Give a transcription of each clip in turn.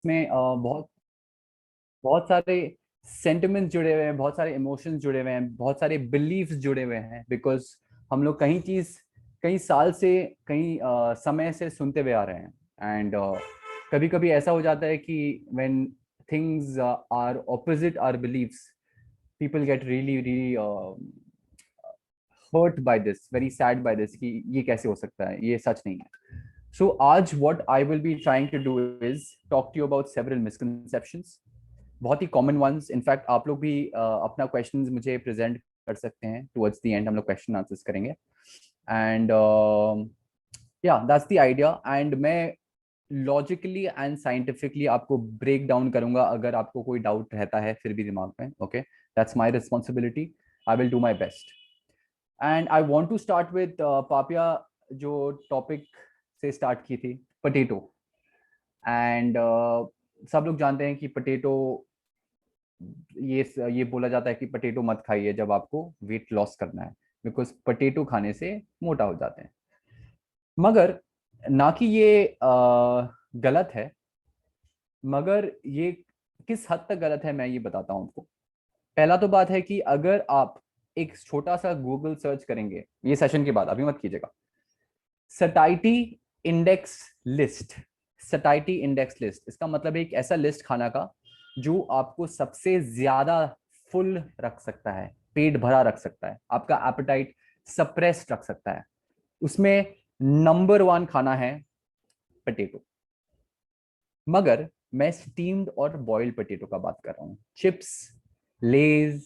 इसमें बहुत बहुत सारे सेंटिमेंट्स जुड़े हुए हैं, बहुत सारे इमोशंस जुड़े हुए हैं, बहुत सारे बिलीफ्स जुड़े हुए हैं। बिकॉज हम लोग कई साल से कई समय से सुनते हुए आ रहे हैं। एंड कभी कभी ऐसा हो जाता है कि when things are opposite are beliefs, people get really hurt by this, very sad by this कि ये कैसे हो सकता है, ये सच नहीं है। So आज what I will be trying to do is talk to you about several misconceptions, बहुत ही कॉमन ones। इनफैक्ट आप लोग भी अपना क्वेश्चंस मुझे प्रेजेंट कर सकते हैं। टुवर्ड्स द एंड हम लोग क्वेश्चन आंसर्स करेंगे। एंड या दैट्स द आइडिया। एंड मैं लॉजिकली एंड साइंटिफिकली आपको ब्रेक डाउन करूंगा अगर आपको कोई डाउट रहता है फिर भी दिमाग में। Okay, that's my responsibility, I will do my best. And I want to start with Papiya, जो टॉपिक से स्टार्ट की थी, पोटैटो। एंड सब लोग जानते हैं कि पोटैटो, ये बोला जाता है कि पोटैटो मत खाइए जब आपको वेट लॉस करना है, बिकॉज पोटैटो खाने से मोटा हो जाते हैं। मगर ना कि ये गलत है, मगर ये किस हद तक गलत है मैं ये बताता हूं आपको। पहला तो बात है कि अगर आप एक छोटा सा गूगल सर्च करेंगे ये सेशन के बाद, अभी मत कीजिएगा, satiety index list. Satiety index list, इसका मतलब है एक ऐसा लिस्ट खाना का जो आपको सबसे ज्यादा फुल रख सकता है, पेट भरा रख सकता है, आपका एपेटाइट सप्रेस्ड रख सकता है। उसमें नंबर 1 खाना है पोटैटो। मगर मैं स्टीम्ड और बॉइल्ड पोटैटो का बात कर रहा हूं, चिप्स, लेज,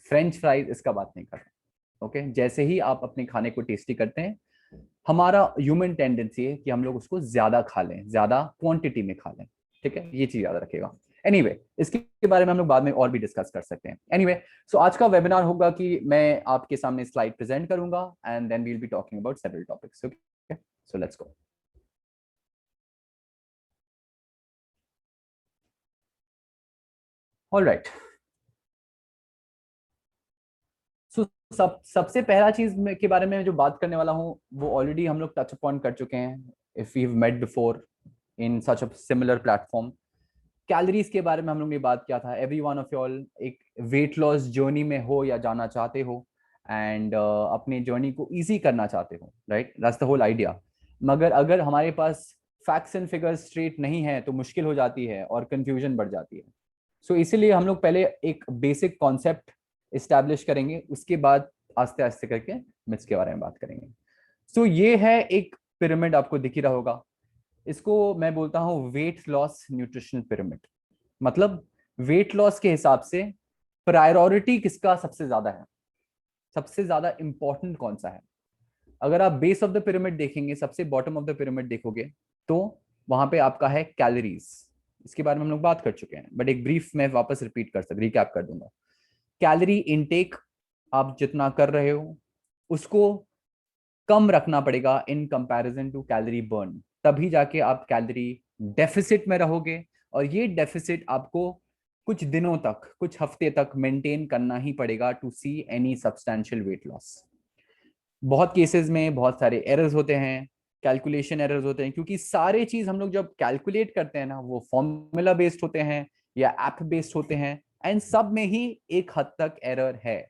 फ्रेंच फ्राइज, इसका बात नहीं कर रहा। ओके, जैसे ही आप अपने खाने को टेस्टी करते हैं, हमारा ह्यूमन टेंडेंसी है कि हम लोग उसको ज्यादा खा लें, ज्यादा क्वांटिटी में खा लें। ठीक है, ये चीज याद रखिएगा। एनीवे, इसके बारे में हम लोग बाद में और भी डिस्कस कर सकते हैं। एनीवे, सो आज का वेबिनार होगा कि मैं आपके सामने स्लाइड प्रेजेंट करूंगा and then we will be talking about several topics. Okay, so let's go. Alright, so सबसे पहला चीज के बारे में जो बात करने वाला हूँ वो ऑलरेडी हम लोग टच अपॉन कर चुके हैं, if we have met before in such a similar platform. Calories के बारे में हम लोग ने बात किया था। एवरी वन ऑफ यॉल एक वेट लॉस जर्नी में हो या जाना चाहते हो, एंड अपने जर्नी को इजी करना चाहते हो, right, that's the whole idea. मगर अगर हमारे पास फैक्ट्स एंड फिगर्स स्ट्रेट नहीं है तो मुश्किल हो जाती है और कंफ्यूजन बढ़ जाती है। सो इसीलिए हम लोग पहले एक बेसिक कॉन्सेप्ट इस्टेब्लिश करेंगे, उसके बाद आस्ते आस्ते करके मिथ्स के बारे में बात करेंगे। सो ये है एक पिरामिड, आपको दिख ही रहा होगा। इसको मैं बोलता हूँ वेट लॉस न्यूट्रिशनल पिरामिड। मतलब वेट लॉस के हिसाब से प्रायोरिटी किसका सबसे ज्यादा है, सबसे ज्यादा इंपॉर्टेंट कौन सा है। अगर आप बेस ऑफ द पिरामिड देखेंगे, सबसे बॉटम ऑफ द पिरामिड देखोगे, तो वहां पे आपका है कैलोरीज। इसके बारे में हम लोग बात कर चुके हैं, बट एक ब्रीफ में वापस रिपीट कर सकते, रिकैप कर दूंगा। कैलोरी इनटेक आप जितना कर रहे हो उसको कम रखना पड़ेगा in comparison to calorie burn, तभी जाके आप कैलोरी डेफिसिट में रहोगे। और ये डेफिसिट आपको कुछ दिनों तक, कुछ हफ्ते तक मेंटेन करना ही पड़ेगा to see any substantial weight loss. बहुत केसेस में बहुत सारे एरर्स होते हैं, कैलकुलेशन एरर्स होते हैं, क्योंकि सारे चीज हम लोग जब कैलकुलेट करते हैं ना, वो फॉर्मूला बेस्ड होते हैं या ऐप बेस्ड होते हैं, एंड सब में ही एक हद तक एरर है,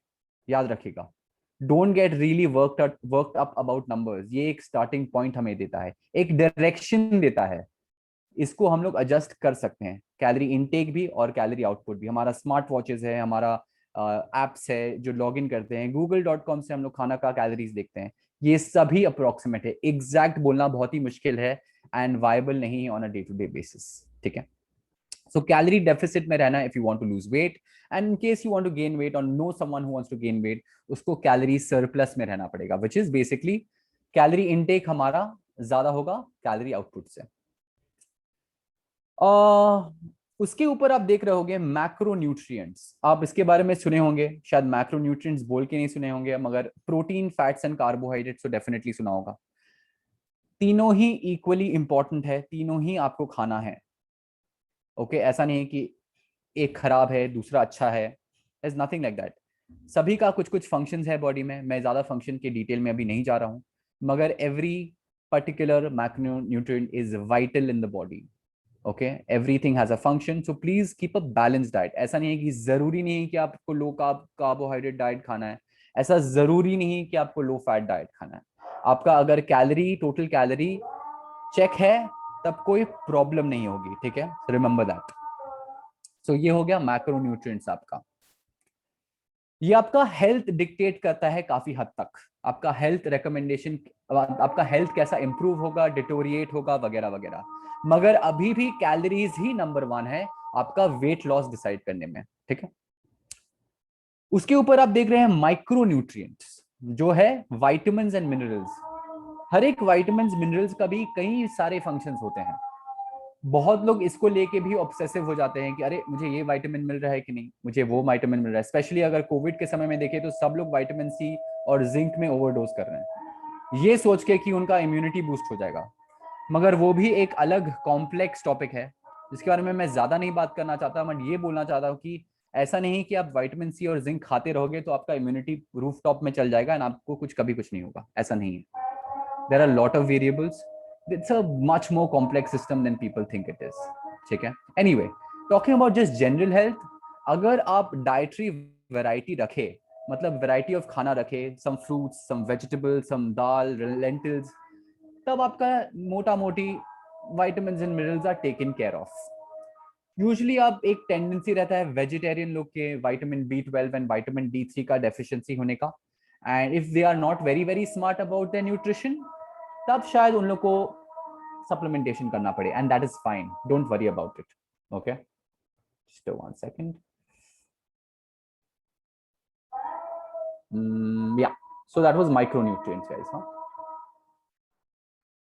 याद रखिएगा। Don't get really worked up about numbers. ये एक स्टार्टिंग पॉइंट हमें देता है, एक डायरेक्शन देता है, इसको हम लोग एडजस्ट कर सकते हैं। कैलोरी इनटेक भी और कैलोरी आउटपुट भी। हमारा स्मार्ट वॉचेस है, हमारा एप्स है जो लॉगिन करते हैं, google.com से हम लोग खाना का कैलोरीज देखते हैं, ये सभी अप्रोक्सीमेट है। एग्जैक्ट बोलना बहुत ही मुश्किल है एंड वायबल नहीं on a day to day basis. ठीक है, सो कैलोरी डेफिसिट में रहना if you want to lose weight, and in case you want to gain weight और know someone who wants to gain weight, उसको calorie surplus में रहना पड़ेगा, which is basically calorie intake हमारा ज्यादा होगा कैलोरी आउटपुट से। उसके ऊपर आप देख रहे होंगे मैक्रो न्यूट्रिएंट्स, आप इसके बारे में सुने होंगे, शायद मैक्रो न्यूट्रिएंट्स बोल के नहीं सुने होंगे, मगर प्रोटीन, फैट्स एंड कार्बोहाइड्रेट्स तो डेफिनेटली सुना होगा। तीनों ही इक्वली इंपॉर्टेंट है, तीनों ही आपको खाना है। ओके, ऐसा नहीं है कि एक खराब है दूसरा अच्छा है, इज नथिंग लाइक दैट। सभी का कुछ कुछ फंक्शंस है बॉडी में, मैं ज्यादा फंक्शन के डिटेल में अभी नहीं जा रहा हूं, मगर every particular macro nutrient is vital in the body. Okay, everything has a function, so please keep a balance diet. ऐसा नहीं है कि जरूरी नहीं है कि आपको लो कार्बोहाइड्रेट डाइट खाना है, ऐसा जरूरी नहीं है कि आपको लो फैट डाइट खाना है। आपका अगर कैलोरी, टोटल कैलोरी चेक है तब कोई प्रॉब्लम नहीं होगी, ठीक है, रिमेंबर दैट। सो ये हो गया मैक्रोन्यूट्रिएंट्स आपका। ये आपका हेल्थ डिक्टेट करता है काफी हद तक, आपका हेल्थ रिकमेंडेशन, आपका हेल्थ कैसा इंप्रूव होगा, डिटोरिएट होगा, वगैरह वगैरह। मगर अभी भी कैलोरीज ही नंबर 1 है आपका वेट लॉस डिसाइड करने में, ठीक है। उसके ऊपर आप देख रहे हैं माइक्रोन्यूट्रिएंट्स, जो है विटामिन्स एंड मिनरल्स। हर एक विटामिन्स मिनरल्स का भी कई सारे फंक्शंस होते हैं। बहुत लोग इसको लेके भी ऑब्सेसिव हो जाते हैं कि अरे मुझे ये विटामिन मिल रहा है कि नहीं, मुझे वो विटामिन मिल रहा है। स्पेशली अगर कोविड के समय में देखें तो सब लोग विटामिन सी और जिंक में ओवरडोज कर रहे हैं, ये सोच के कि उनका इम्यूनिटी बूस्ट हो जाएगा। मगर वो भी एक अलग कॉम्प्लेक्स टॉपिक है जिसके बारे में मैं ज्यादा नहीं बात करना चाहता। मैं ये बोलना चाहता हूँ कि ऐसा नहीं कि आप विटामिन सी और जिंक खाते रहोगे तो आपका इम्यूनिटी रूफ टॉप में चल जाएगा एंड आपको कुछ नहीं होगा, ऐसा नहीं है। there are a lot of variables. It's a much more complex system than people think it is, ठीक है। anyway, talking about just general health, अगर आप डाइटरी वैरायटी रखे, मतलब वैरायटी ऑफ खाना रखे, some fruits, some vegetables, some dal, lentils, तब आपका मोटा मोटी vitamins and minerals are taken care of. Usually आप एक टेंडेंसी रहता है वेजिटेरियन लोग के vitamin B12 and vitamin D3 का डेफिशिएंसी होने का, and if they are not very very smart about their nutrition, तब शायद उन लोग को सप्लीमेंटेशन करना पड़े, and that is fine, don't worry about it. Okay, just 1 second। Yeah, so that was micronutrients guys. हाँ,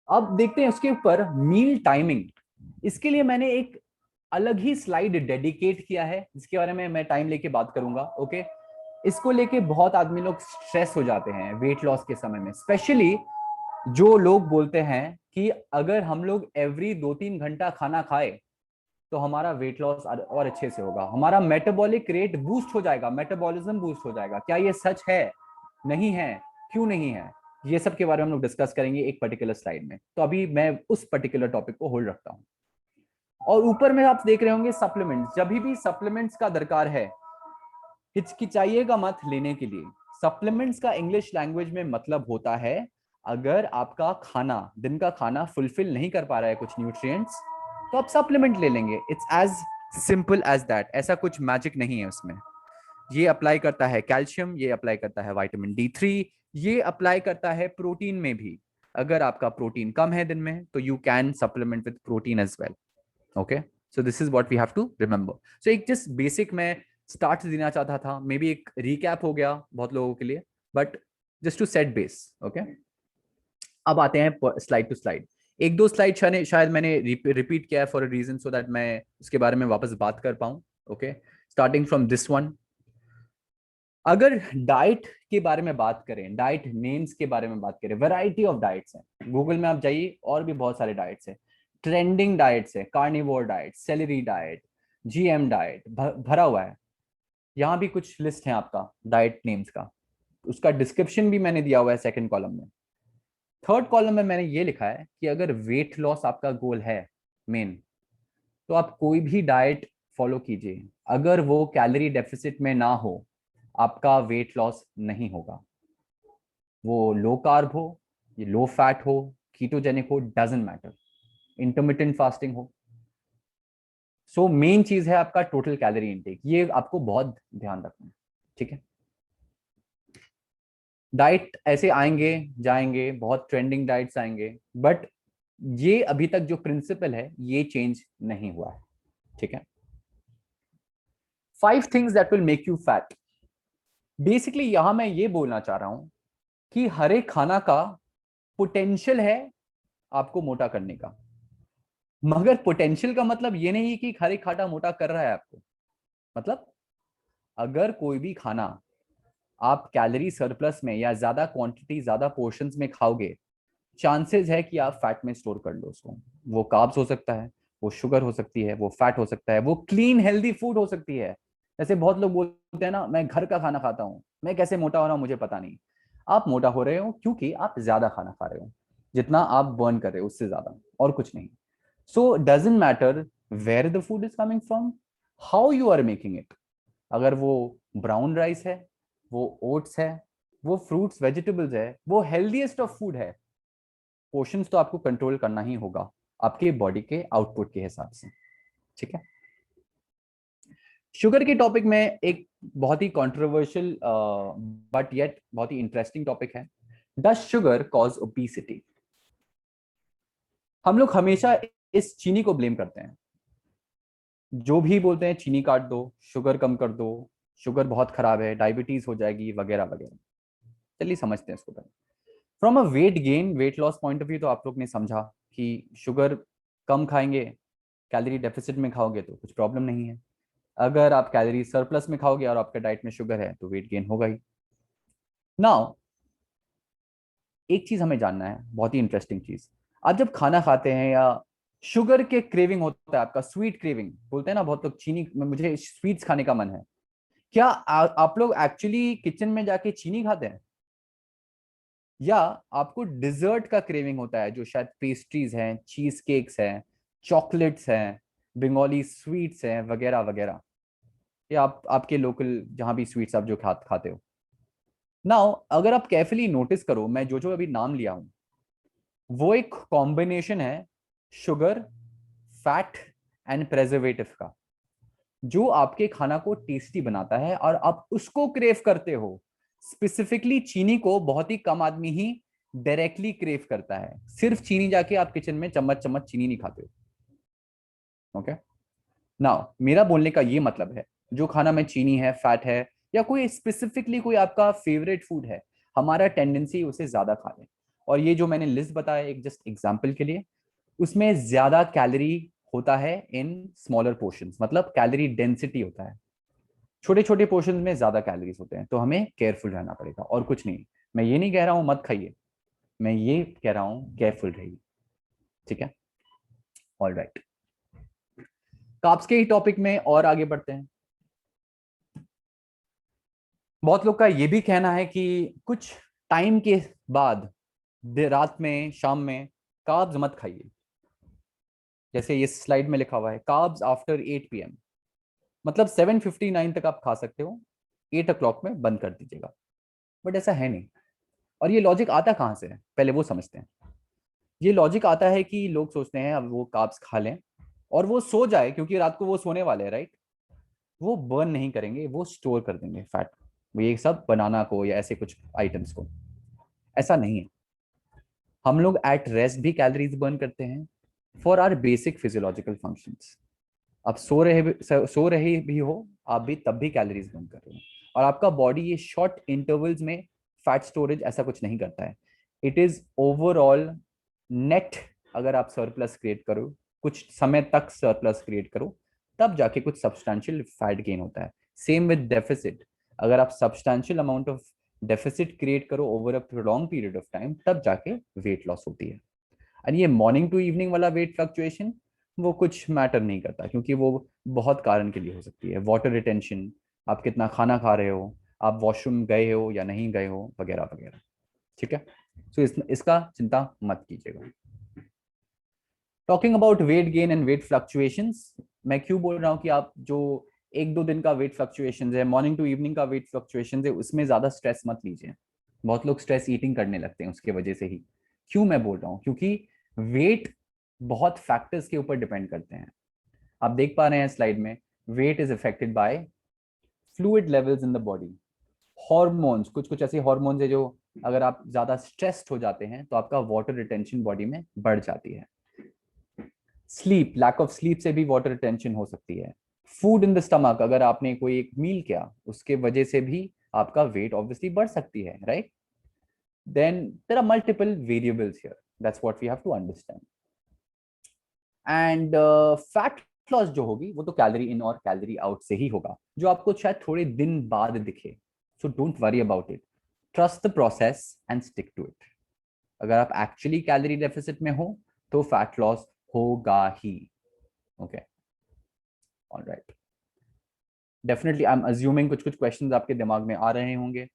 अब देखते हैं उसके ऊपर मील टाइमिंग। इसके लिए मैंने एक अलग ही स्लाइड डेडिकेट किया है जिसके बारे में मैं टाइम लेके बात करूंगा। ओके, इसको लेके बहुत आदमी लोग स्ट्रेस हो जाते हैं वेट लॉस के समय में, स्पेशली जो लोग बोलते हैं कि अगर हम लोग एवरी 2-3 घंटा खाना खाए तो हमारा वेट लॉस और अच्छे से होगा, हमारा मेटाबॉलिक रेट बूस्ट हो जाएगा, मेटाबॉलिज्म बूस्ट हो जाएगा। क्या ये सच है? नहीं है। क्यों नहीं है? ये सब के बारे में हम लोग डिस्कस करेंगे एक पर्टिकुलर स्लाइड में। तो अभी मैं उस पर्टिकुलर टॉपिक को होल्ड रखता हूं। और ऊपर में आप देख रहे होंगे सप्लीमेंट्स। जब भी सप्लीमेंट्स का दरकार है, हिचकिचाइएगा मत लेने के लिए। सप्लीमेंट्स का इंग्लिश लैंग्वेज में मतलब होता है, अगर आपका खाना, दिन का खाना फुलफिल नहीं कर पा रहा है कुछ न्यूट्रिएंट्स, तो आप सप्लीमेंट ले लेंगे। It's as simple as that, ऐसा कुछ मैजिक नहीं है उसमें। ये अप्लाई करता है कैल्शियम, ये अप्लाई करता है विटामिन D3, ये अप्लाई करता है प्रोटीन में भी। अगर आपका प्रोटीन कम है दिन में तो you can supplement with protein as well. Okay, so this is what we have to remember. So एक जस्ट बेसिक मैं स्टार्ट देना चाहता था, मे बी एक रिकैप हो गया बहुत लोगों के लिए, but just to set base. Okay, अब आते हैं स्लाइड टू स्लाइड। एक दो स्लाइड शायद मैंने रिपीट किया है for a reason, so that मैं उसके बारे में वापस बात कर पाऊं। Okay, starting from this one. अगर डाइट के बारे में बात करें, डाइट नेम्स के बारे में बात करें, वैरायटी ऑफ डाइट्स हैं। गूगल में आप जाइए और भी बहुत सारे डाइट्स हैं। ट्रेंडिंग डाइट्स है, carnivore diet, salary diet, GM diet, भरा हुआ है। यहाँ भी कुछ लिस्ट है आपका डाइट नेम्स का, उसका डिस्क्रिप्शन भी मैंने दिया हुआ है सेकंड कॉलम में। थर्ड कॉलम में मैंने ये लिखा है कि अगर वेट लॉस आपका गोल है मेन, तो आप कोई भी डाइट फॉलो कीजिए, अगर वो कैलोरी डेफिसिट में ना हो आपका वेट लॉस नहीं होगा। वो लो कार्ब हो, ये लो फैट हो, कीटोजेनिक हो, डजंट मैटर, इंटरमिटेंट फास्टिंग हो। सो मेन चीज है आपका टोटल कैलोरी इनटेक, ये आपको बहुत ध्यान रखना है, ठीक है। डाइट ऐसे आएंगे जाएंगे, बहुत ट्रेंडिंग डाइट्स आएंगे, बट ये अभी तक जो प्रिंसिपल है ये चेंज नहीं हुआ है, ठीक है। 5 things that will make you fat. Basically यहां मैं ये बोलना चाह रहा हूं कि हर एक खाना का पोटेंशियल है आपको मोटा करने का, मगर पोटेंशियल का मतलब ये नहीं कि हर एक खाना मोटा कर रहा है आपको। मतलब अगर कोई भी खाना आप कैलोरी सरप्लस में या ज्यादा क्वांटिटी, ज्यादा पोर्शंस में खाओगे, चांसेस है कि आप फैट में स्टोर कर लो उसको। वो कार्ब्स हो सकता है, वो शुगर हो सकती है, वो फैट हो सकता है, वो क्लीन हेल्दी फूड हो सकती है। जैसे बहुत लोग बोलते हैं ना, मैं घर का खाना खाता हूँ, मैं कैसे मोटा हो रहा हूँ मुझे पता नहीं। आप मोटा हो रहे हो क्योंकि आप ज्यादा खाना खा रहे हो, जितना आप बर्न कर रहे हो उससे ज्यादा, और कुछ नहीं। So doesn't matter where the food is coming from, how you are making it. अगर वो ब्राउन राइस है, वो ओट्स है, वो फ्रूट्स वेजिटेबल्स है, वो हेल्दीएस्ट ऑफ फूड है, पोर्शंस तो आपको कंट्रोल करना ही होगा आपके बॉडी के आउटपुट के हिसाब से। ठीक है। शुगर के टॉपिक में एक बहुत ही कंट्रोवर्शियल बट येट बहुत ही इंटरेस्टिंग टॉपिक है, डज शुगर कॉज ओबेसिटी। हम लोग हमेशा इस चीनी को ब्लेम करते हैं, जो भी बोलते हैं चीनी काट दो, शुगर कम कर दो, शुगर बहुत खराब है, डायबिटीज हो जाएगी वगैरह वगैरह। चलिए समझते हैं इसको पहले। From a weight gain weight loss point of view तो आप लोग ने समझा कि शुगर कम खाएंगे, कैलोरी डेफिसिट में खाओगे तो कुछ प्रॉब्लम नहीं है। अगर आप कैलोरी सरप्लस में खाओगे और आपके डाइट में शुगर है तो वेट गेन होगा ही। नाउ एक चीज हमें जानना है, बहुत ही इंटरेस्टिंग चीज। आप जब खाना खाते हैं या शुगर के क्रेविंग होता है, आपका स्वीट क्रेविंग बोलते हैं ना बहुत लोग, चीनी में मुझे स्वीट्स खाने का मन है, क्या आप लोग एक्चुअली किचन में जाके चीनी खाते हैं, या आपको डिजर्ट का क्रेविंग होता है, जो शायद पेस्ट्रीज हैं, चीज केक्स हैं, चॉकलेट्स हैं, बंगाली स्वीट्स हैं वगैरह वगैरह, या आप आपके लोकल जहां भी स्वीट्स आप जो खाते हो। नाउ अगर आप केयरफुली नोटिस करो, मैं जो जो अभी नाम लिया हूं वो एक कॉम्बिनेशन है शुगर, फैट एंड प्रेजर्वेटिव का, जो आपके खाना को टेस्टी बनाता है और आप उसको क्रेव करते हो। स्पेसिफिकली चीनी को बहुत ही कम आदमी ही डायरेक्टली क्रेव करता है, सिर्फ चीनी जाके आप किचन में चम्मच चम्मच चीनी नहीं खाते हो। ओके। नाउ मेरा बोलने का ये मतलब है, जो खाना में चीनी है, फैट है, या कोई स्पेसिफिकली कोई आपका फेवरेट फूड है, हमारा टेंडेंसी उसे ज्यादा खा लें। और ये जो मैंने लिस्ट बताया एक जस्ट एग्जांपल के लिए, उसमें ज्यादा कैलोरी होता है इन स्मॉलर पोर्शंस, मतलब कैलोरी डेंसिटी होता है, छोटे छोटे पोर्शन में ज्यादा कैलोरीज होते हैं, तो हमें केयरफुल रहना पड़ेगा और कुछ नहीं। मैं ये नहीं कह रहा हूं मत खाइए, मैं ये कह रहा हूं केयरफुल रहिए। ठीक है। All right. कार्ब्स के ही टॉपिक में और आगे बढ़ते हैं। बहुत लोग का ये भी कहना है कि कुछ टाइम के बाद, रात में, शाम में कार्ब्स मत खाइए। जैसे ये स्लाइड में लिखा हुआ है, कार्ब्स आफ्टर 8 PM, मतलब 7:59 तक आप खा सकते हो, 8 o'clock में बंद कर दीजिएगा। बट ऐसा है नहीं। और ये लॉजिक आता कहाँ से है, पहले वो समझते हैं। ये लॉजिक आता है कि लोग सोचते हैं अब वो कार्ब्स खा लें और वो सो जाए, क्योंकि रात को वो सोने वाले हैं, राइट। वो बर्न नहीं करेंगे, वो स्टोर कर देंगे फैट, वो ये सब बनाना को या ऐसे कुछ आइटम्स को। ऐसा नहीं है। हम लोग एट रेस्ट भी कैलोरीज बर्न करते हैं for our basic physiological functions. आप सो रहे भी हो, आप भी तब भी कैलोरीज बर्न कर रहे हो। और आपका बॉडी ये शॉर्ट इंटरवल्स में फैट स्टोरेज ऐसा कुछ नहीं करता है। It is overall net. अगर आप सरप्लस क्रिएट करो, कुछ समय तक सरप्लस क्रिएट करो, तब जाके कुछ सब्सटैंशियल फैट गेन होता है। सेम विद डेफिसिट, अगर आप substantial amount of deficit create करो over a prolong period of time, तब जाके वेट लॉस होती है। और ये मॉर्निंग टू इवनिंग वाला वेट फ्लक्चुएशन वो कुछ मैटर नहीं करता, क्योंकि वो बहुत कारण के लिए हो सकती है। वाटर रिटेंशन, आप कितना खाना खा रहे हो, आप वॉशरूम गए हो या नहीं गए हो, वगैरह वगैरह। ठीक है। सो इसका चिंता मत कीजिएगा। Talking about weight gain and weight fluctuations, मैं क्यों बोल रहा हूँ कि आप जो 1-2 दिन का वेट फ्लक्चुएशन है, मॉर्निंग टू इवनिंग का वेट फ्लक्चुएशन है, उसमें ज्यादा स्ट्रेस मत लीजिए। बहुत लोग स्ट्रेस ईटिंग करने लगते हैं उसके वजह से ही। क्यों मैं बोल रहा हूँ, क्योंकि वेट बहुत फैक्टर्स के ऊपर डिपेंड करते हैं। आप देख पा रहे हैं स्लाइड में, weight is affected by fluid levels in the body, hormones, कुछ कुछ ऐसे हॉर्मोन्स है जो, अगर आप ज्यादा स्ट्रेस्ड हो जाते हैं तो आपका वाटर रिटेंशन बॉडी में बढ़ जाती है। स्लीप, लैक ऑफ स्लीप से भी वाटर रिटेंशन हो सकती है। फूड इन द स्टमक, अगर आपने कोई एक मील किया उसके वजह से भी आपका वेट ऑब्वियसली बढ़ सकती है, right. Then there are multiple variables here, that's what we have to understand. And fat loss जो होगी वो तो कैलोरी इन और कैलोरी आउट से ही होगा, जो आपको शायद थोड़े दिन बाद दिखे। So don't worry about it, trust the process and stick to it. अगर आप एक्चुअली कैलोरी डेफिसिट में हो तो फैट लॉस होगा ही। Okay. Alright. Definitely I am assuming कुछ कुछ क्वेश्चंस आपके दिमाग में आ रहे होंगे।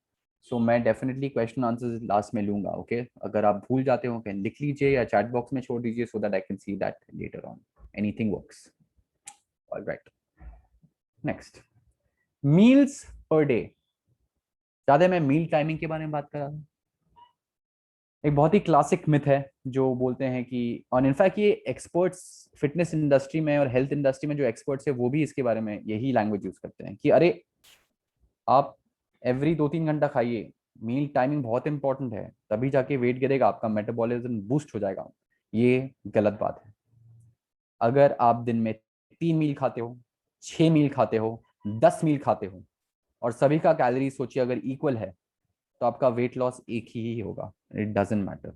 सो मैं डेफिनेटली क्वेश्चन आंसर लास्ट में लूंगा. ओके अगर आप भूल जाते हो कैन लिख लीजिए या चैट बॉक्स में छोड़ दीजिए so that I can see that later on. Anything works. Alright. Next, meals per day. ज्यादा मैं मील टाइमिंग के बारे में बात कर रहा हूँ. एक बहुत ही क्लासिक मिथ है जो बोलते हैं कि, और इनफैक्ट ये एक्सपर्ट्स फिटनेस इंडस्ट्री में और हेल्थ इंडस्ट्री में जो एक्सपर्ट्स है वो भी इसके बारे में यही लैंग्वेज यूज करते हैं कि अरे आप एवरी 2-3 घंटा खाइए. मील टाइमिंग बहुत इंपॉर्टेंट है, तभी जाके वेट गिरेगा, आपका मेटाबॉलिज्म बूस्ट हो जाएगा. ये गलत बात है. अगर आप दिन में 3 मील खाते हो, 6 मील खाते हो, 10 मील खाते हो और सभी का कैलोरी सोचिए अगर इक्वल है तो आपका वेट लॉस एक ही होगा. It doesn't matter.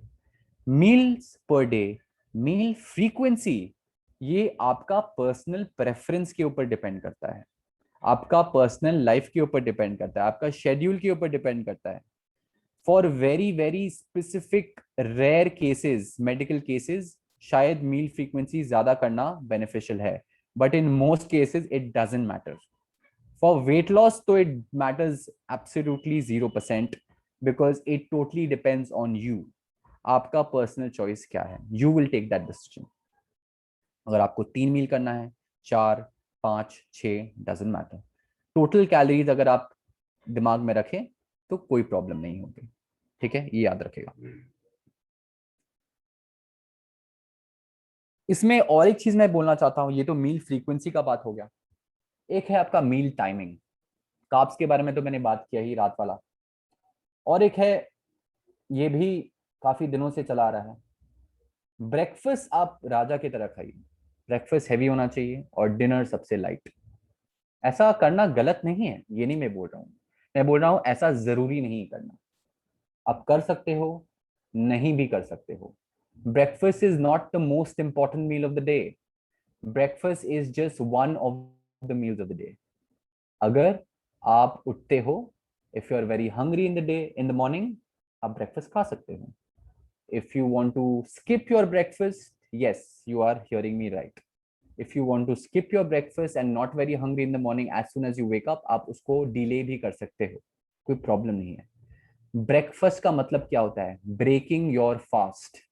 Meals per day, meal frequency, ये आपका पर्सनल प्रेफरेंस के ऊपर डिपेंड करता है, आपका पर्सनल लाइफ के ऊपर डिपेंड करता है, आपका शेड्यूल के ऊपर डिपेंड करता है. For very very specific rare cases, medical cases, शायद मील फ्रीक्वेंसी ज्यादा करना बेनिफिशियल है, but in most cases it doesn't matter. For weight loss, तो it matters absolutely 0% because it totally depends on you. आपका personal choice क्या है, you will take that decision. अगर आपको 3 मील करना है, 4, 5, 6, डजेंट मैटर. टोटल कैलोरीज अगर आप दिमाग में रखें तो कोई प्रॉब्लम नहीं होगी. ठीक है, ये याद रखेगा. इसमें और एक चीज मैं बोलना चाहता हूं, ये तो मील फ्रीक्वेंसी का बात हो गया. एक है आपका मील टाइमिंग. कार्ब्स के बारे में तो मैंने बात किया ही, रात वाला. और एक है, ये भी काफी दिनों से चला आ रहा है, ब्रेकफास्ट आप राजा की तरह खाइए. ब्रेकफास्ट हैवी होना चाहिए और डिनर सबसे लाइट. ऐसा करना गलत नहीं है, ये नहीं मैं बोल रहा हूँ. मैं बोल रहा हूँ ऐसा जरूरी नहीं करना. आप कर सकते हो, नहीं भी कर सकते हो. Breakfast is not the most important meal of the day. Breakfast is just one of the meals of the day. अगर आप उठते हो, if you are very hungry in the day, in the morning, आप breakfast खा सकते हो. If you want to skip your breakfast, yes, you are hearing me right. If you want to skip your breakfast and not very hungry in the morning, as soon as you wake up, आप उसको delay भी कर सकते हो, कोई problem नहीं है. Breakfast का मतलब क्या होता है? Breaking your fast.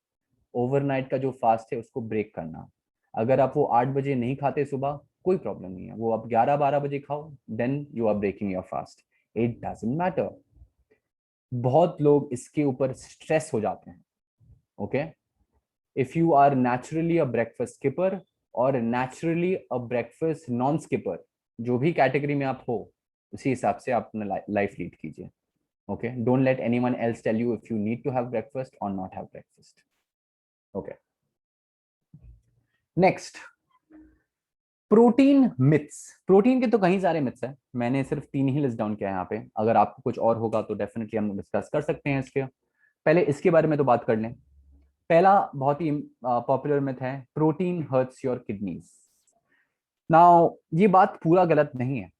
ओवरनाइट का जो फास्ट है उसको ब्रेक करना. अगर आप वो 8 बजे नहीं खाते सुबह, कोई प्रॉब्लम नहीं है, वो आप 11-12 बजे खाओ, then you are breaking your fast. It doesn't matter. बहुत लोग इसके ऊपर स्ट्रेस हो जाते हैं. Okay, if you are naturally a breakfast skipper or naturally a breakfast non skipper, जो भी कैटेगरी में आप हो, उसी हिसाब से आप अपना लाइफ लीड कीजिए. Okay, don't let anyone else tell you if you need to have breakfast और not have breakfast. Okay, next, protein myths. Protein के तो कहीं सारे मिथ्स हैं, मैंने सिर्फ 3 ही लिस्ट डाउन किया है यहाँ पे. अगर आपको कुछ और होगा तो डेफिनेटली हम डिस्कस कर सकते हैं इसके. पहले इसके बारे में तो बात कर लें. पहला बहुत ही पॉपुलर मिथ है, protein hurts your kidneys. Now ये बात पूरा गलत नहीं है.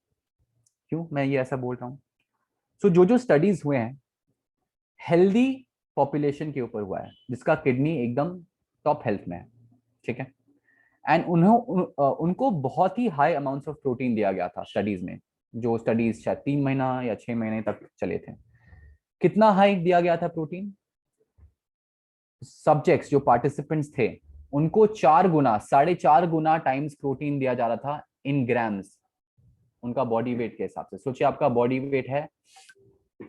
क्यों मैं ये ऐसा बोल रहा हूँ? सो जो जो स्टडीज हुए हैं, हेल्दी पॉपुलेशन के ऊपर हुआ है जिसका किडनी एकदम टॉप हेल्थ में है. ठीक है, एंड उनको बहुत ही हाई अमाउंट्स ऑफ प्रोटीन दिया गया था स्टडीज में. जो स्टडीज शायद 3 महीना या 6 महीने तक चले थे. कितना हाई दिया गया था प्रोटीन? सब्जेक्ट्स जो पार्टिसिपेंट्स थे उनको 4 गुना, 4.5 गुना टाइम्स प्रोटीन दिया जा रहा था इन ग्राम्स, उनका बॉडी वेट के हिसाब से. सोचिए आपका बॉडी वेट है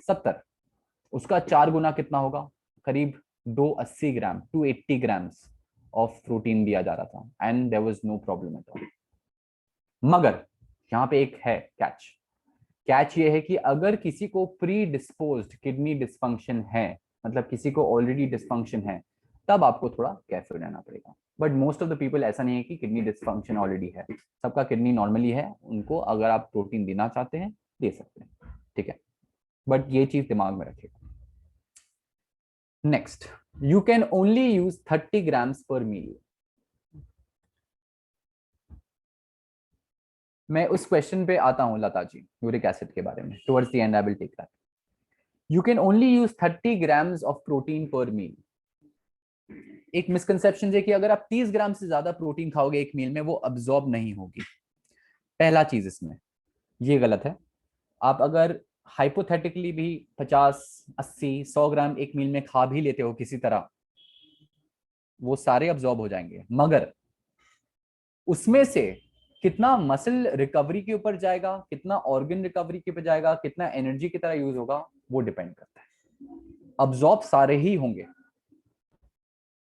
70, उसका 4 गुना कितना होगा? करीब 280 ग्राम, 280 ग्राम्स ऑफ प्रोटीन दिया जा रहा था and there was no problem at all. मगर यहाँ पे एक है कैच. कैच ये है कि अगर किसी को प्री डिस्पोज्ड किडनी डिस्फंक्शन है, मतलब किसी को ऑलरेडी डिस्फंक्शन है, तब आपको थोड़ा केयरफुल रहना पड़ेगा. But most of the people ऐसा नहीं है कि किडनी डिस्फंक्शन ऑलरेडी है. सबका किडनी नॉर्मली है, उनको अगर आप प्रोटीन देना चाहते हैं दे सकते हैं. ठीक है, बट ये चीज दिमाग में रखिएगा. Next, you can only use 30 grams पर मील. मैं उस क्वेश्चन पे आता हूं लता जी, यूरिक एसिड के बारे में. Towards the end I will take that. You can only use 30 grams of protein per meal. एक मिसकंसेप्शन है कि अगर आप 30 ग्राम से ज्यादा प्रोटीन खाओगे एक मील में, वो अब्सॉर्ब नहीं होगी. पहला चीज इसमें ये गलत है. आप अगर हाइपोथेटिकली भी 50, 80, 100 ग्राम एक मील में खा भी लेते हो किसी तरह, वो सारे अब्जॉर्ब हो जाएंगे, मगर उसमें से कितना मसल रिकवरी के ऊपर जाएगा, कितना ऑर्गन रिकवरी के ऊपर जाएगा, कितना एनर्जी की तरह यूज होगा, वो डिपेंड करता है। अब्जॉर्ब सारे ही होंगे।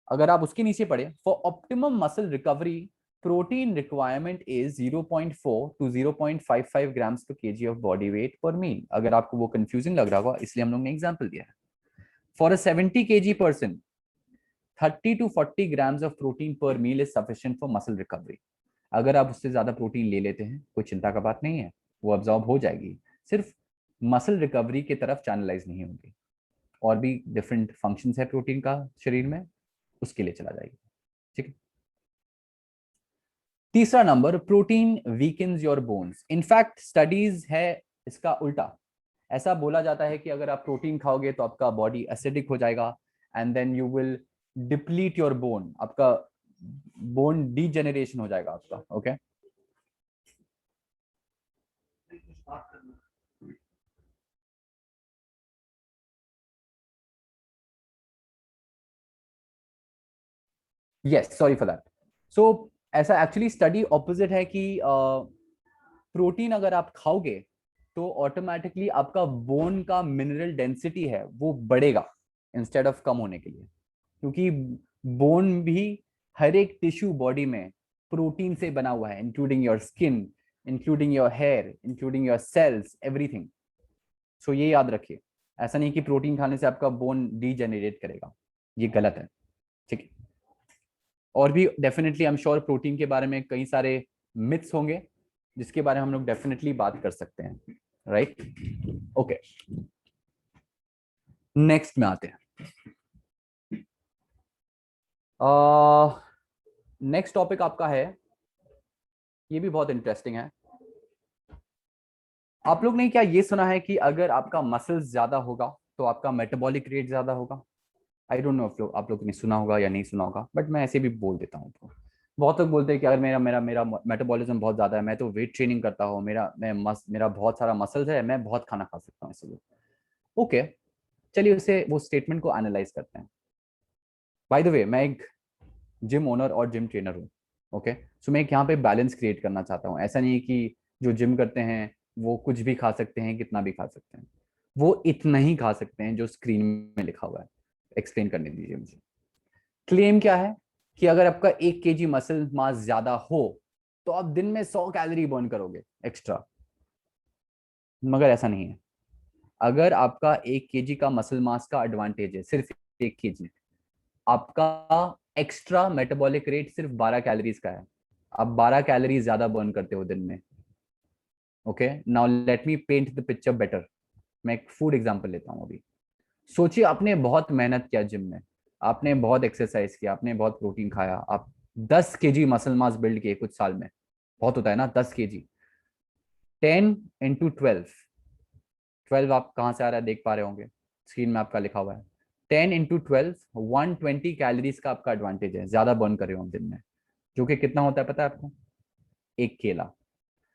अगर आप उसके नीचे पढ़े, for optimum muscle recovery protein requirement is 0.4 to 0.55 grams per kg of body weight per meal। अगर आपको वो कंफ्यूजिंग लग रहा होगा, इसलिए हम लोग ने एग्जांपल दिया है। For a 70 kg person 30 to 40 grams of protein per meal is sufficient for muscle recovery। अगर आप उससे ज्यादा प्रोटीन ले लेते हैं, कोई चिंता का बात नहीं है, वो अब्जॉर्ब हो जाएगी, सिर्फ मसल रिकवरी की तरफ चैनलाइज नहीं होगी। और भी डिफरेंट फंक्शंस है प्रोटीन का शरीर में, उसके लिए चला जाएगी। ठीक है। तीसरा number, protein weakens your bones. In fact studies है इसका उल्टा। ऐसा बोला जाता है कि अगर आप प्रोटीन खाओगे तो आपका बॉडी एसिडिक हो जाएगा, and then you will deplete your bone, आपका बोन डीजेनरेशन हो जाएगा आपका। Okay yes, sorry for that. So ऐसा एक्चुअली स्टडी ऑपोजिट है कि प्रोटीन अगर आप खाओगे तो ऑटोमेटिकली आपका बोन का मिनरल डेंसिटी है वो बढ़ेगा इंस्टेड ऑफ कम होने के लिए, क्योंकि बोन भी हर एक टिश्यू बॉडी में प्रोटीन से बना हुआ है, including your skin, including your hair, including your cells, everything. So ये याद रखिए, ऐसा नहीं कि प्रोटीन खाने से आपका बोन डीजेनरेट करेगा, ये गलत है। ठीक है। और भी definitely I am sure protein के बारे में कई सारे मिथ्स होंगे जिसके बारे में हम लोग डेफिनेटली बात कर सकते हैं। राइट, ओके, नेक्स्ट में आते हैं। नेक्स्ट टॉपिक आपका है, ये भी बहुत इंटरेस्टिंग है। आप लोग ने क्या ये सुना है कि अगर आपका मसल्स ज्यादा होगा तो आपका मेटाबॉलिक रेट ज्यादा होगा? आई डोंट नो आप लोग ने सुना होगा या नहीं सुना होगा, बट मैं ऐसे भी बोल देता हूँ। तो बहुत लोग बोलते हैं कि अगर मेरा मेरा मेरा मेटाबॉलिज्म बहुत ज्यादा है, मैं तो वेट ट्रेनिंग करता हूँ, मेरा बहुत सारा मसल्स है, मैं बहुत खाना खा सकता हूँ इसलिए। ओके, चलिए उसे वो स्टेटमेंट को एनालाइज करते हैं। बाय द वे, मैं एक जिम ओनर और जिम ट्रेनर हूँ। ओके, सो मैं यहाँ पे बैलेंस क्रिएट करना चाहता हूँ। ऐसा नहीं है कि जो जिम करते हैं वो कुछ भी खा सकते हैं, कितना भी खा सकते हैं। वो इतना ही खा सकते हैं जो स्क्रीन में लिखा हुआ है। एक्सप्लेन करने दीजिए मुझे। क्लेम क्या है कि अगर आपका 1 kg मसल मास ज्यादा हो तो आप दिन में 100 कैलोरी बर्न करोगे एक्स्ट्रा, मगर ऐसा नहीं है। अगर आपका 1 kg का मसल मास का एडवांटेज है, सिर्फ 1 kg, आपका एक्स्ट्रा मेटाबॉलिक रेट सिर्फ 12 कैलोरीज का है। आप 12 कैलोरीज ज्यादा बर्न करते हो दिन में। Okay, now let me paint the picture better. मैं एक फूड एग्जांपल लेता हूं अभी। सोचिए आपने बहुत मेहनत किया जिम में, आपने बहुत एक्सरसाइज किया, आपने बहुत प्रोटीन खाया, आप 10 kg मसल मास बिल्ड किए कुछ साल में। बहुत होता है ना 10 kg। 10 into 12, 12 आप कहाँ से आ रहा है देख पा रहे होंगे, स्क्रीन में आपका लिखा हुआ है। 10 into 12, 120 कैलोरीज का आपका एडवांटेज है, ज्यादा बर्न कर रहे हो दिन में। जो कि कितना होता है पता है आपको? एक केला।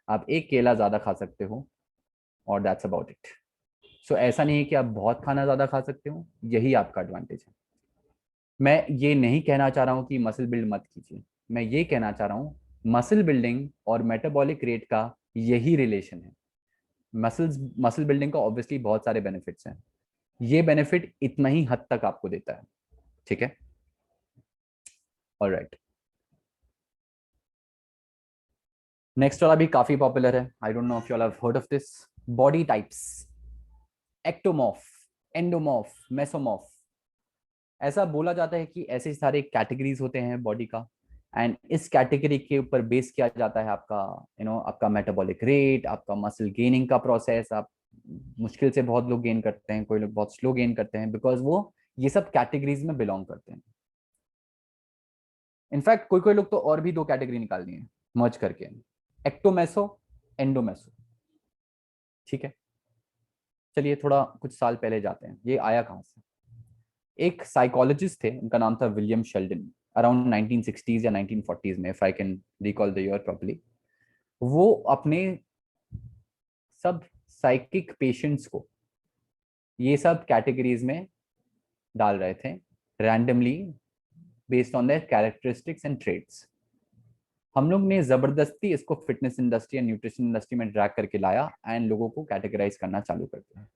आप एक केला ज्यादा खा सकते हो, और दैट्स अबाउट इट। सो ऐसा नहीं है कि आप बहुत खाना ज्यादा खा सकते हो, यही आपका एडवांटेज है। मैं ये नहीं कहना चाह रहा हूँ कि मसल बिल्ड मत कीजिए, मैं ये कहना चाह रहा हूँ मसल बिल्डिंग और मेटाबॉलिक रेट का यही रिलेशन है। मसल बिल्डिंग का ऑब्वियसली बहुत सारे बेनिफिट्स हैं, ये बेनिफिट इतना ही हद तक आपको देता है। ठीक है, ऑलराइट। नेक्स्ट वाला भी काफी पॉपुलर है, I don't know if you all have heard of this. Body types, ectomorph, endomorph, mesomorph. ऐसा बोला जाता है कि ऐसे सारे कैटेगरीज होते हैं बॉडी का, एंड इस कैटेगरी के ऊपर बेस किया जाता है आपका आपका मेटाबॉलिक रेट, आपका मसल गेनिंग का प्रोसेस। आप मुश्किल से बहुत लोग गेन करते हैं, कोई लोग बहुत स्लो गेन करते हैं, बिकॉज वो ये सब कैटेगरीज में बिलोंग करते हैं। इनफैक्ट कोई कोई लोग तो और भी 2 कैटेगरी निकाल दिए मर्ज करके, एक्टोमेसो, एंडोमेसो। ठीक है, चलिए थोड़ा कुछ साल पहले जाते हैं, ये आया कहाँ से। एक साइकोलॉजिस्ट थे, उनका नाम था विलियम शेल्डन, अराउंड 1960s या 1940s में, if I can recall the year properly. वो अपने सब साइकिक पेशेंट्स को ये सब कैटेगरीज में डाल रहे थे randomly based on their characteristics and traits. हम लोग ने जबरदस्ती इसको fitness industry and nutrition industry में ड्रैग करके लाया एंड लोगों को कैटेगराइज करना चालू कर दिया।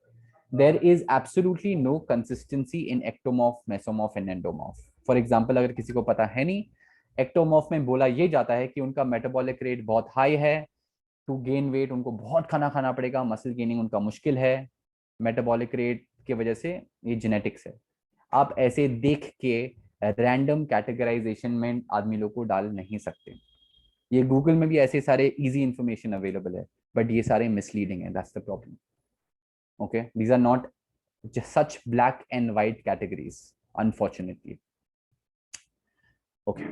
There is absolutely no consistency in ectomorph, mesomorph and endomorph. For example, अगर किसी को पता है नहीं, एक्टोमॉर्फ में बोला ये जाता है कि उनका मेटाबॉलिक रेट बहुत हाई है, टू गेन वेट उनको बहुत खाना खाना पड़ेगा, मसल गेनिंग उनका मुश्किल है, मेटाबॉलिक रेट की वजह से ये जेनेटिक्स है। आप ऐसे देख के रैंडम कैटेगराइजेशन में आदमी लोग को डाल नहीं सकते। ये गूगल में भी ऐसे सारे इजी इंफॉर्मेशन अवेलेबल है, बट ये सारे मिसलीडिंग है, that's the problem. Okay, these are not such black and white categories unfortunately. Okay,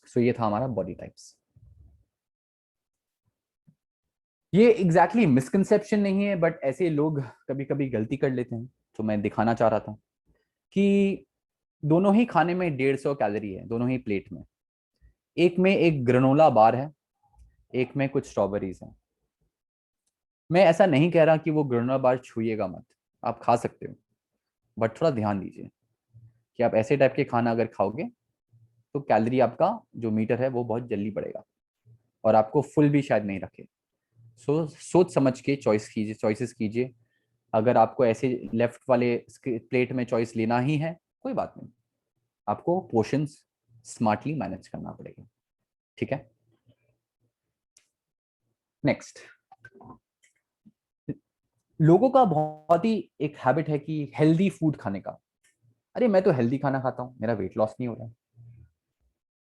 so ये था हमारा बॉडी टाइप्स। ये एग्जैक्टली मिसकंसेप्शन नहीं है, बट ऐसे लोग कभी कभी गलती कर लेते हैं। तो मैं दिखाना चाह रहा था कि दोनों ही खाने में 150 कैलोरी है, दोनों ही प्लेट में। एक में एक ग्रेनोला बार है, एक में कुछ स्ट्रॉबेरीज है। मैं ऐसा नहीं कह रहा कि वो ग्रेनोला बार छूइएगा मत, आप खा सकते हो, बट थोड़ा ध्यान दीजिए कि आप ऐसे टाइप के खाना अगर खाओगे तो कैलोरी आपका जो मीटर है वो बहुत जल्दी बढ़ेगा और आपको फुल भी शायद नहीं रखे। सोच समझ के चॉइसेस कीजिए। अगर आपको ऐसे लेफ्ट वाले प्लेट में चॉइस लेना ही है, कोई बात नहीं, आपको पोर्शंस स्मार्टली मैनेज करना पड़ेगा। ठीक है, नेक्स्ट। लोगों का बहुत ही एक हैबिट है कि हेल्दी फूड खाने का। अरे मैं तो हेल्दी खाना खाता हूँ, मेरा वेट लॉस नहीं हो रहा है।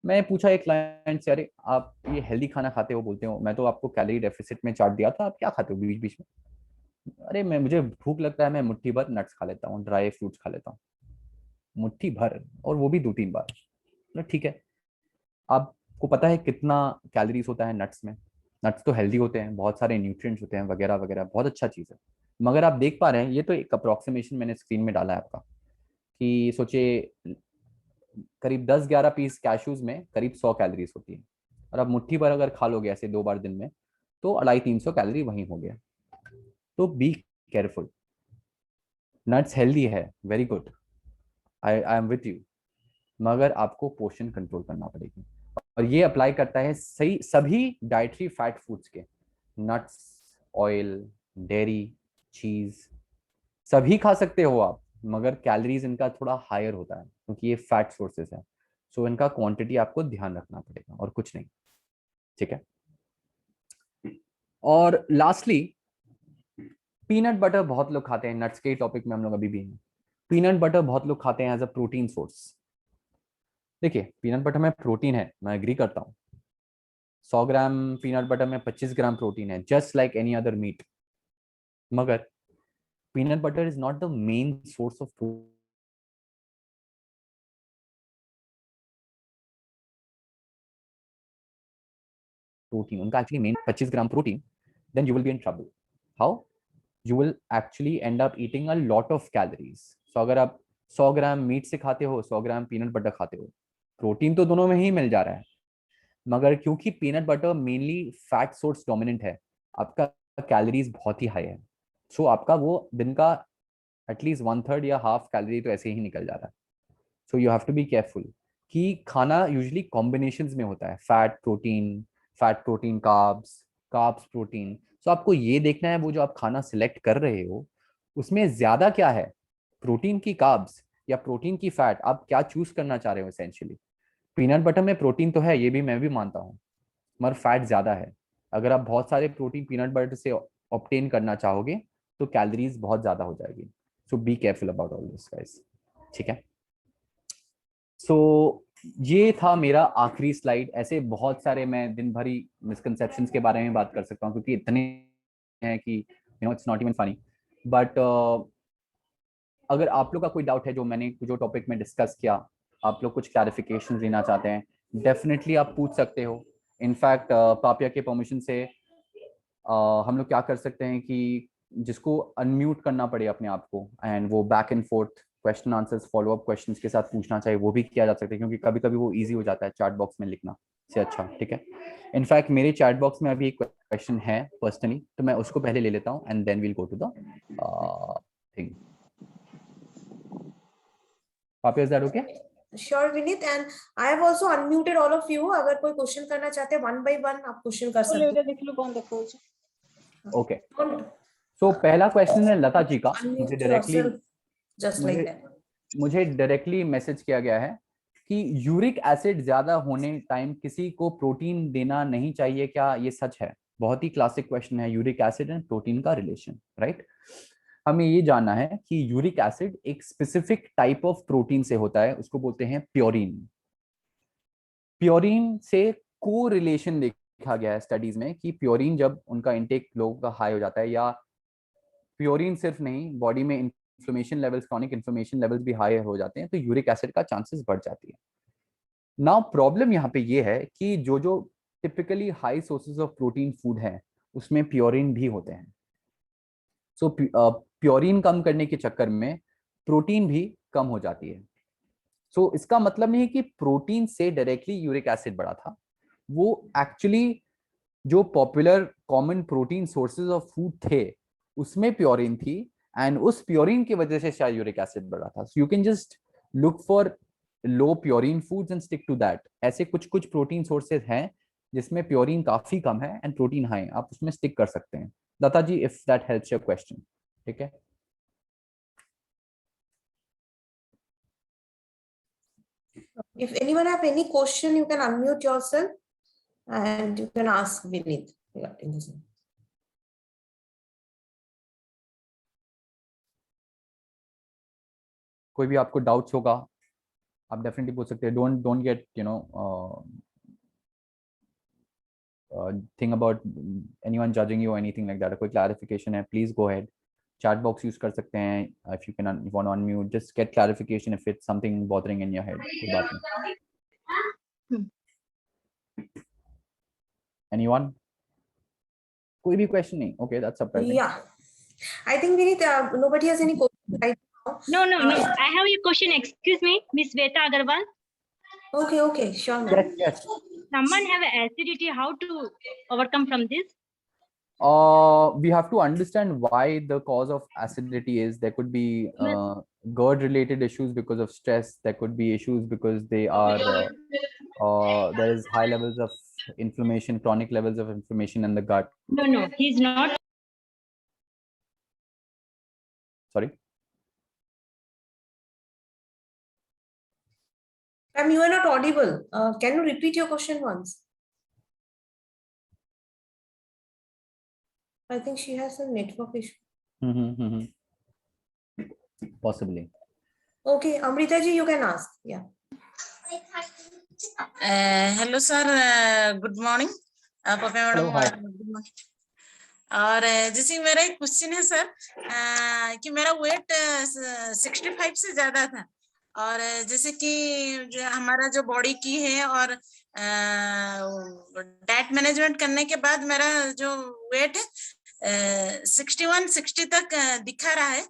मैं पूछा एक क्लाइंट से, अरे आप ये हेल्दी खाना खाते हो, बोलते हो मैं तो आपको कैलोरी डेफिसिट में चार्ट दिया था, आप क्या खाते हो बीच बीच में? अरे मैं मुझे भूख लगता है, मैं मुट्ठी भर नट्स खा लेता हूँ, ड्राई फ्रूट्स खा लेता हूँ, मुट्ठी भर, और वो भी 2-3 बार। तो ठीक है, आपको पता है कितना कैलोरीज होता है नट्स में? नट्स तो हेल्दी होते हैं, बहुत सारे न्यूट्रिएंट्स होते हैं वगैरह वगैरह, बहुत अच्छा चीज़ है। मगर आप देख पा रहे हैं, ये तो एक अप्रोक्सीमेशन मैंने स्क्रीन में डाला है आपका, कि सोचिए करीब 10-11 पीस कैशूज में करीब 100 कैलोरीज होती है, और आप मुट्ठी भर अगर खा लोगे ऐसे 2 बार दिन में तो 250-300 कैलोरी वहीं हो गया। तो बी केयरफुल। नट्स हेल्दी है, very good, I am with you, मगर आपको पोर्शन कंट्रोल करना पड़ेगी। और ये अप्लाई करता है सही सभी डाइटरी फैट फूड्स के, नट्स, ऑयल, डेयरी, चीज, सभी खा सकते हो आप, मगर कैलोरीज इनका थोड़ा हायर होता है क्योंकि ये फैट सोर्सेस है। सो इनका क्वांटिटी आपको ध्यान रखना पड़ेगा और कुछ नहीं। ठीक है, और लास्टली पीनट बटर बहुत लोग खाते हैं, नट्स के टॉपिक में हम लोग अभी भी हैं। पीनट बटर बहुत लोग खाते हैं एज अ प्रोटीन सोर्स। देखिए, पीनट बटर में प्रोटीन है, मैं एग्री करता हूँ। 100 ग्राम पीनट बटर में 25 ग्राम प्रोटीन है, just like any other meat. मगर peanut butter is not the main source of protein. उनका actually main 25 gram protein, then you will be in trouble. How? You will actually end up eating a lot of calories. So अगर आप 100 ग्राम meet से खाते हो, 100 ग्राम peanut butter खाते हो, protein तो दोनों में ही मिल जा रहा है, मगर क्योंकि peanut butter mainly fat source dominant है, आपका कैलोरीज बहुत ही हाई है। सो आपका वो दिन का एटलीस्ट 1/3 या हाफ कैलोरी तो ऐसे ही निकल जा रहा है। So you have to be careful कि खाना यूजुअली कॉम्बिनेशंस में होता है, fat protein carbs, carbs protein. So आपको ये देखना है वो जो आप खाना सिलेक्ट कर रहे हो उसमें ज्यादा क्या है, प्रोटीन की कार्ब्स या प्रोटीन की फैट, आप क्या चूज करना चाह रहे हो एसेंशियली। पीनट बटर में प्रोटीन तो है, ये भी मैं भी मानता हूँ, मगर फैट ज्यादा है। अगर आप बहुत सारे प्रोटीन पीनट बटर से ऑब्टेन करना चाहोगे तो कैलोरीज बहुत ज्यादा हो जाएगी। So be careful about all this guys. ठीक है, सो ये था मेरा आखिरी स्लाइड। ऐसे बहुत सारे मैं दिन भर ही मिसकंसेप्शंस के बारे में बात कर सकता हूँ क्योंकि इतने हैं कि it's not even funny. But अगर आप लोग का कोई डाउट है जो मैंने जो टॉपिक में डिस्कस किया, आप लोग कुछ क्लैरिफिकेशन लेना चाहते हैं, डेफिनेटली आप पूछ सकते हो। इनफैक्ट पापिया के परमिशन से हम लोग क्या कर सकते हैं कि जिसको अनम्यूट करना पड़े अपने आप को एंड वो back and forth question answers, follow up questions के साथ पूछना चाहिए, वो भी किया जा सकता है क्योंकि कभी कभी वो इजी हो जाता है चैट बॉक्स में लिखना। से अच्छा, ठीक है। इनफैक्ट मेरे चैट बॉक्स में अभी एक क्वेश्चन है पर्सनली, तो मैं उसको पहले ले लेता हूँ and then we'll go to the thing. Papi, is that okay? Sure, Vineet, and I have also unmuted all of you. अगर कोई क्वेश्चन करना चाहते हैं वन बाय वन आप क्वेश्चन कर सकते लेकर देख लो कौन देखो। ओके, सो पहला क्वेश्चन है लता जी का। Unmute yourself just like that. मुझे डायरेक्टली मैसेज किया गया है कि यूरिक एसिड ज्यादा होने टाइम किसी को प्रोटीन देना नहीं चाहिए, क्या ये सच है? बहुत ही क्लासिक क्वेश्चन है, यूरिक एसिड एंड प्रोटीन का रिलेशन, राइट? हमें ये जानना है कि यूरिक एसिड एक स्पेसिफिक टाइप ऑफ प्रोटीन से होता है, उसको बोलते हैं प्योरीन। प्योरीन से को रिलेशन देखा गया है स्टडीज में कि प्योरीन जब उनका इंटेक लोगों का हाई हो जाता है, या प्योरीन सिर्फ नहीं, बॉडी में inflammation levels, chronic inflammation levels भी हाई हो जाते हैं, तो यूरिक एसिड का चांसेस बढ़ जाती है। नाउ प्रॉब्लम यहाँ पे ये है कि जो जो typically high sources of protein food है उसमें प्योरीन भी होते हैं। सो प्योरीन कम करने के चक्कर में प्रोटीन भी कम हो जाती है। सो इसका मतलब नहीं है कि प्रोटीन से डायरेक्टली यूरिक एसिड बढ़ा था, वो एक्चुअली जो popular common protein sources of food थे उसमें प्योरीन थी, एंड उस प्योरीन की वजह से शायद यूरिक एसिड बढ़ा था। So you can just look for low purine foods and stick to that. ऐसे कुछ कुछ प्रोटीन सोर्सेज हैं जिसमें प्योरीन काफी कम है एंड प्रोटीन हाई, आप उसमें स्टिक कर सकते हैं। Datta ji, if that helps your question, ठीक है? If anyone have any question, you can unmute yourself and you can ask Vineet regarding this. कोई भी आपको डाउट्स होगा आप डेफिनेटली पूछ सकते हैं। Don't don't get think about anyone judging you anything like that. कोई क्लैरिफिकेशन है, please go ahead, chat box use कर सकते हैं। If you can want on mute, just get clarification if it's something bothering in your head. कोई बात नहीं। Anyone? कोई भी क्वेश्चन नहीं? Okay, that's surprising. Yeah, I think Vineet, nobody has any question right now. No. I have a question. Excuse me, Miss Veta Agarwal. Okay, sure, ma'am. Yes. Someone have acidity. How to overcome from this? We have to understand why the cause of acidity is. There could be GERD related issues because of stress. There could be issues because they are there is high levels of inflammation, chronic levels of inflammation in the gut. No, he's not. Sorry. Ma'am, you are not audible. Can you repeat your question once? I think she has a network issue. Possibly. Okay, Amrita ji, you can ask. Yeah. Hello sir, good morning. Papa madam, good morning. और जैसे मेरा एक question है sir, कि मेरा wait 65 से ज्यादा था, और जैसे कि जो हमारा जो बॉडी की है और डाइट मैनेजमेंट करने के बाद मेरा जो वेट है 61 60 तक दिखा रहा है।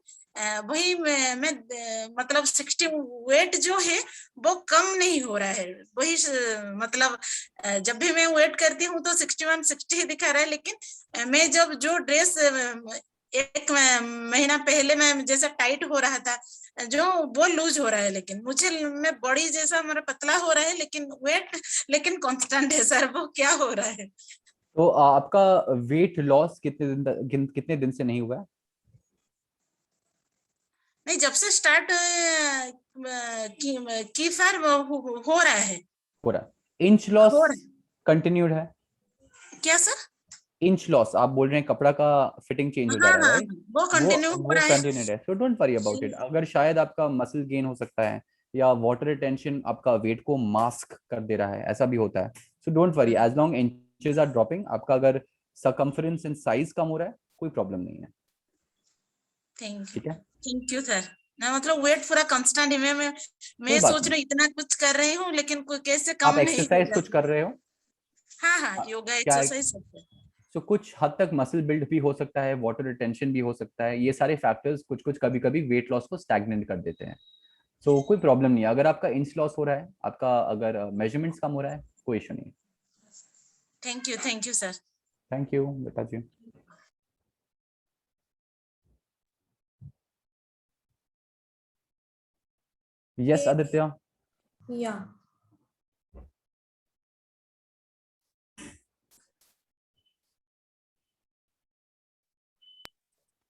वही मैं मतलब 60 वेट जो है वो कम नहीं हो रहा है। वही मतलब जब भी मैं वेट करती हूँ तो 61 60 दिखा रहा है, लेकिन मैं जब जो ड्रेस एक महीना पहले मैं जैसा टाइट हो रहा था जो वो लूज हो रहा है, लेकिन मुझे मैं बॉडी जैसा मेरा पतला हो रहा है, लेकिन कांस्टेंट है सर। वो क्या हो रहा है? तो आपका वेट लॉस कितने दिन से नहीं हुआ है? नहीं, जब से स्टार्ट की सर हो रहा है। हो रहा है। इंच लॉस कंटिन्यूड है क्या सर? इंच लॉस आप बोल रहे हैं, कपड़ा का फिटिंग चेंज हो जा रहा है, राइट? वो कंटिन्यू हो रहा है। कंटिन्यूड है, so don't worry about it. अगर शायद आपका मसल गेन हो सकता है या वाटर रिटेंशन आपका वेट को मास्क कर दे रहा है, ऐसा भी होता है। So don't worry, as long inches are dropping, आपका अगर सर्कम्फरेंस एंड साइज कम हो रहा है कोई प्रॉब्लम नहीं है। ठीक है, थैंक यू सर। ना मतलब वेट पूरा कांस्टेंट है। मैं सोच रही इतना कुछ कर रही हूँ, लेकिन कोई कैसे कम आप नहीं। एक्सरसाइज कुछ कर रहे हो? हाँ, योगा एक्सरसाइज सब है। सो कुछ हद तक मसल बिल्ड भी हो सकता है, वाटर रिटेंशन भी हो सकता है। ये सारे फैक्टर्स कुछ कुछ कभी कभी वेट लॉस को स्टैग्नेंट कर देते हैं। सो कोई प्रॉब्लम नहीं है। अगर आपका इंच लॉस हो रहा है, आपका अगर मेजरमेंट्स कम हो रहा है, कोई इशू नहीं है। Thank you sir. Thank you बेटा जी। यस आदित्य। Yeah.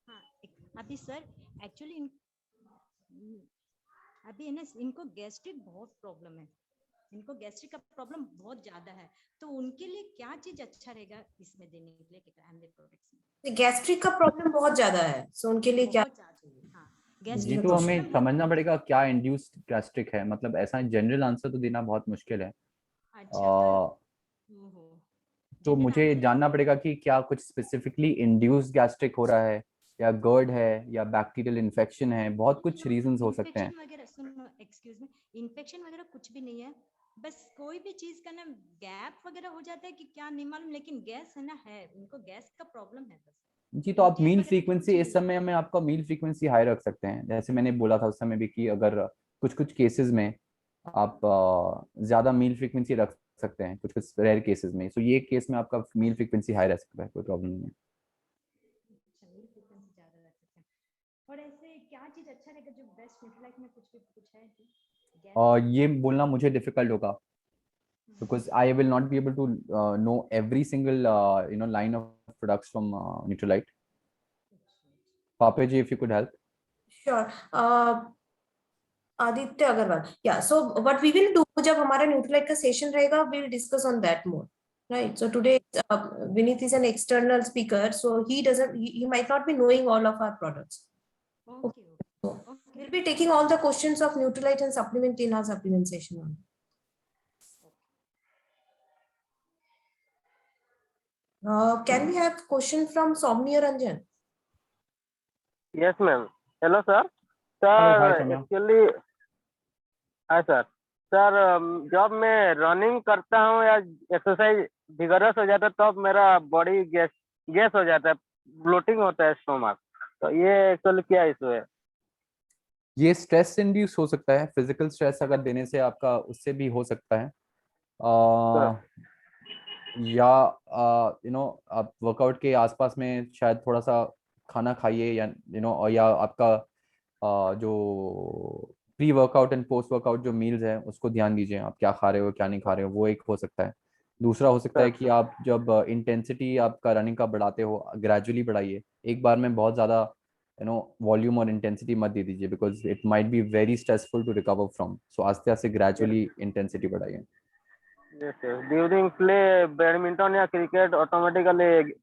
हाँ, अभी सर एक्चुअली अभी है ना, इनको गैस्ट्रिक बहुत प्रॉब्लम है, इनको गैस्ट्रिक का प्रॉब्लम बहुत ज्यादा है, तो उनके लिए क्या चीज अच्छा रहेगा इसमें देने के लिए एमडी प्रोडक्ट्स में? गैस्ट्रिक का प्रॉब्लम बहुत ज्यादा है, सो उनके लिए क्या? बहुत ज्यादा, हाँ ये गैस्ट्रिक तो हमें समझना पड़ेगा क्या इंड्यूस्ड गैस्ट्रिक है, मतलब ऐसा जनरल आंसर तो देना बहुत मुश्किल है। अच्छा तो मुझे जानना पड़ेगा कि क्या कुछ स्पेसिफिकली इंड्यूस्ड गैस्ट्रिक हो रहा है, या गर्ड है, या बैक्टीरियल इन्फेक्शन है, बहुत कुछ रीजंस हो सकते हैं। इन्फेक्शन वगैरह, सुनो एक्सक्यूज मी, इन्फेक्शन वगैरह कुछ भी नहीं है, बस कोई भी चीज का ना गैप वगैरह हो जाता है कि क्या नहीं मालूम, लेकिन गैस है ना, है उनको गैस का प्रॉब्लम है बस। जी, तो आप मील मील फ्रीक्वेंसी इस समय में आपका मील फ्रीक्वेंसी हाई रख सकते हैं, जैसे मैंने बोला था उस समय भी कि अगर कुछ कुछ केसेस में आप ज्यादा मील फ्रीक्वेंसी रख सकते हैं, कुछ कुछ रेयर केसेस में, तो ये केस में आपका मील फ्रीक्वेंसी हाई रह सकता है, कोई प्रॉब्लम नहीं है। अच्छा, मील फ्रीक्वेंसी ज्यादा रख सकते हैं। और ऐसे क्या चीज अच्छा रहेगा जो बेस्ट न्यूट्रीलाइट में कुछ है कि ये बोलना मुझे डिफिकल्ट होगा, because I will not be able to know every single line of products from Nutralite. Papaji, if you could help. Sure. Aditya Agarwal, yeah so what we will do, जब हमारा न्यूट्रलाइट का सेशन रहेगा we will discuss on that more, right? So today Vineet is an external speaker, so he might not be knowing all of our products. Okay. So we'll be taking all the questions of Nutralite and supplement in our supplement session on. Can we have question from Somni Ranjan? Yes, ma'am. Hello, sir. Hello, hi, Sir, Soumya. actually, hi, sir. Sir, जब मैं running करता हूँ या exercise vigorous हो जाता है तब मेरा बॉडी गैस हो जाता है, ब्लोटिंग होता है स्टोमक, तो ये एक्चुअली क्या इशू है? ये स्ट्रेस इंड्यूस हो सकता है, फिजिकल स्ट्रेस अगर देने से आपका उससे भी हो सकता है, या आप वर्कआउट के आसपास में शायद थोड़ा सा खाना खाइए, या या आपका जो pre workout and post workout जो मील्स है उसको ध्यान दीजिए, आप क्या खा रहे हो क्या नहीं खा रहे हो, वो एक हो सकता है। दूसरा हो सकता है कि आप जब इंटेंसिटी आपका रनिंग का बढ़ाते हो ग्रेजुअली बढ़ाइए, एक बार में बहुत ज़्यादा वॉल्यूम और इंटेंसिटी मत दे दीजिए, because it might be very stressful to recover from, so आस्ते आस्ते ग्रेजुअली इंटेंसिटी बढ़ाइए। ड्यूरिंग प्ले बैडमिंटन या क्रिकेट ऑटोमेटिकली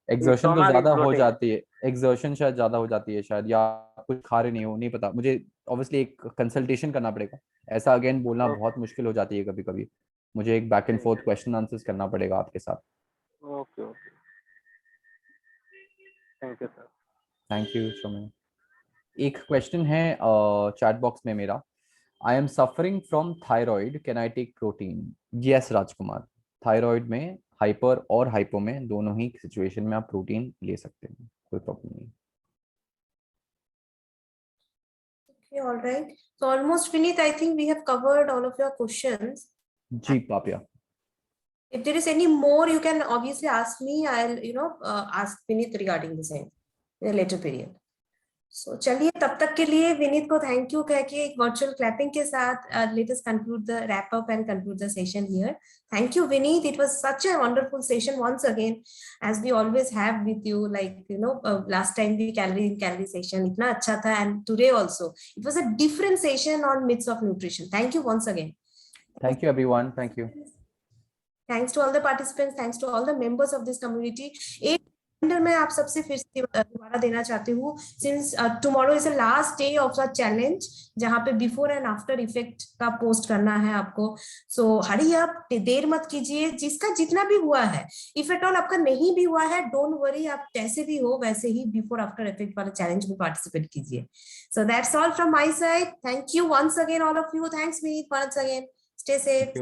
एग्जर्शन तो ज्यादा हो जाती है, एग्जर्शन शायद ज्यादा हो जाती है शायद, या कुछ खा रहे नहीं हो, नहीं पता मुझे, ऑब्वियसली एक कंसल्टेशन करना पड़ेगा, ऐसा अगेन बोलना बहुत मुश्किल हो जाती है कभी कभी, मुझे एक back and forth question answers करना पड़ेगा आपके साथ। Okay okay, thank you sir. Thank you Saumya. एक क्वेश्चन है चैट बॉक्स में मेरा, I am suffering from thyroid, can I take protein? Yes Rajkumar, thyroid में हाइपर और हाइपो में दोनों ही सिचुएशन में आप प्रोटीन ले सकते हैं, कोई प्रॉब्लम नहीं। Okay, all right. So almost Vineet, I think we have covered all of your questions. Ji Papiya. If there is any more, you can obviously ask me. I'll ask Vineet regarding the same in a later period. So चलिए, तब तक के लिए विनीत को thank you कह के एक virtual clapping के साथ let us conclude the wrap up and conclude the session here. Thank you Vineet, it was such a wonderful session once again, as we always have with you, like last time the calorie session इतना अच्छा था, and today also it was a different session on myths of nutrition. Thank you once again. Thank you everyone, thank you. Thanks to all the participants, thanks to all the members of this community. एक reminder मैं आप सबसे फिर से दोबारा देना चाहती हूँ, since tomorrow is the last day of the challenge, जहाँ पे बिफोर एंड आफ्टर इफेक्ट का पोस्ट करना है आपको, सो हरी अप, देर मत कीजिए, जिसका जितना भी हुआ है, इफ एट ऑल आपका नहीं भी हुआ है डोंट वरी, आप जैसे भी हो वैसे ही बिफोर आफ्टर इफेक्ट वाले चैलेंज में पार्टिसिपेट कीजिए। So that's all from my side, thank you once again all of you, thanks Meet once again, stay safe.